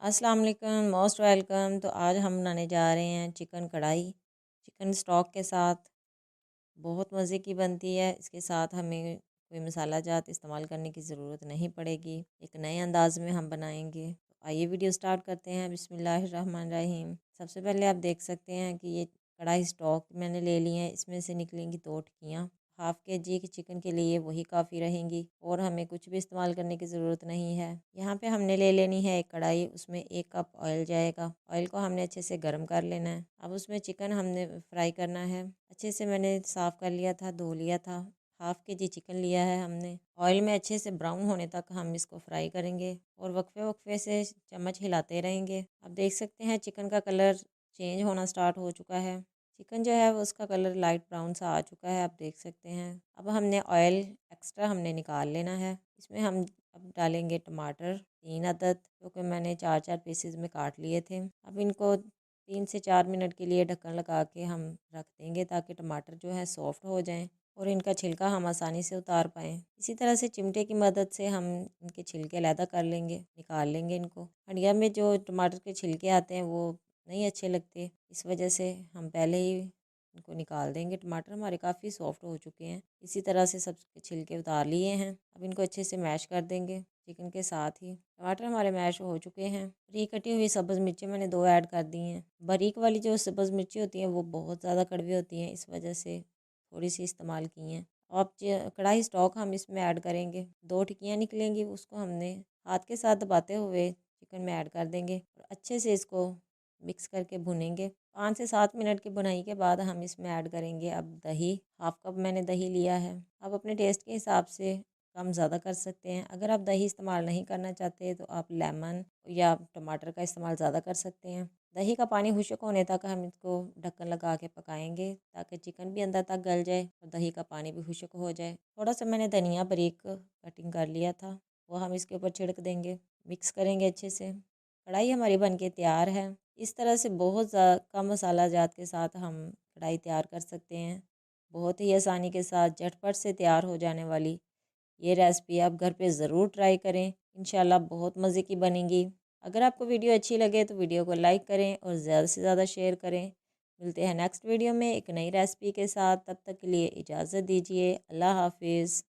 अस्सलाम वालेकुम, most welcome. तो आज हम बनाने जा रहे हैं चिकन कढ़ाई, चिकन स्टॉक के साथ। बहुत मज़े की बनती है। इसके साथ हमें कोई मसाला जात इस्तेमाल करने की ज़रूरत नहीं पड़ेगी। एक नए अंदाज में हम बनाएंगे। तो आइए वीडियो स्टार्ट करते हैं। बिस्मिल्लाहिर्रहमानिर्रहीम। सबसे पहले आप देख सकते हैं कि ये कढ़ाई स्टॉक मैंने ले ली है। इसमें से निकलेंगी 2 टिक्कियाँ। हाफ़ केजी के चिकन के लिए वही काफ़ी रहेंगी और हमें कुछ भी इस्तेमाल करने की ज़रूरत नहीं है। यहाँ पे हमने ले लेनी है एक कढ़ाई, उसमें 1 कप ऑयल जाएगा। ऑयल को हमने अच्छे से गर्म कर लेना है। अब उसमें चिकन हमने फ्राई करना है। अच्छे से मैंने साफ़ कर लिया था, धो लिया था। हाफ़ केजी चिकन लिया है हमने। ऑयल में अच्छे से ब्राउन होने तक हम इसको फ्राई करेंगे और वक्फे-वक्फे से चम्मच हिलाते रहेंगे। अब देख सकते हैं चिकन का कलर चेंज होना स्टार्ट हो चुका है। चिकन जो है वो उसका कलर लाइट ब्राउन सा आ चुका है, आप देख सकते हैं। अब हमने ऑयल एक्स्ट्रा हमने निकाल लेना है। इसमें हम अब डालेंगे टमाटर 3 अदद, जो कि मैंने 4-4 पीसेज में काट लिए थे। अब इनको 3 से 4 मिनट के लिए ढक्कन लगा के हम रख देंगे ताकि टमाटर जो है सॉफ्ट हो जाएं और इनका छिलका हम आसानी से उतार पाएँ। इसी तरह से चिमटे की मदद से हम इनके छिलके अलहदा कर लेंगे, निकाल लेंगे इनको। हंडिया में जो टमाटर के छिलके आते हैं वो नहीं अच्छे लगते, इस वजह से हम पहले ही इनको निकाल देंगे। टमाटर हमारे काफ़ी सॉफ्ट हो चुके हैं। इसी तरह से सब छिलके उतार लिए हैं। अब इनको अच्छे से मैश कर देंगे चिकन के साथ ही। टमाटर हमारे मैश हो चुके हैं। बारीक कटी हुई सब्ज़ मिर्ची मैंने 2 ऐड कर दी हैं। बारीक वाली जो सब्ज़ मिर्ची होती हैं वो बहुत ज़्यादा कड़वी होती हैं, इस वजह से थोड़ी सी इस्तेमाल की हैं। अब कढ़ाई स्टॉक हम इसमें ऐड करेंगे। 2 टिक्कियाँ निकलेंगी, उसको हमने हाथ के साथ दबाते हुए चिकन में ऐड कर देंगे और अच्छे से इसको मिक्स करके भुनेंगे। 5 से 7 मिनट की बुनाई के बाद हम इसमें ऐड करेंगे अब दही। हाफ़ कप मैंने दही लिया है। आप अपने टेस्ट के हिसाब से कम ज़्यादा कर सकते हैं। अगर आप दही इस्तेमाल नहीं करना चाहते तो आप लेमन या टमाटर का इस्तेमाल ज़्यादा कर सकते हैं। दही का पानी खुश्क होने तक हम इसको ढक्कन लगा के पकाएंगे ताकि चिकन भी अंदर तक गल जाए और दही का पानी भी खुश्क हो जाए। थोड़ा सा मैंने धनिया बारीक कटिंग कर लिया था, वो हम इसके ऊपर छिड़क देंगे। मिक्स करेंगे अच्छे से। कढ़ाई हमारी बनके तैयार है। इस तरह से बहुत कम मसाला जात के साथ हम कढ़ाई तैयार कर सकते हैं। बहुत ही आसानी के साथ झटपट से तैयार हो जाने वाली ये रेसिपी आप घर पे ज़रूर ट्राई करें। इंशाल्लाह बहुत मज़े की बनेगी। अगर आपको वीडियो अच्छी लगे तो वीडियो को लाइक करें और ज़्यादा से ज़्यादा शेयर करें। मिलते हैं नेक्स्ट वीडियो में एक नई रेसिपी के साथ। तब तक के लिए इजाज़त दीजिए। अल्लाह हाफिज़।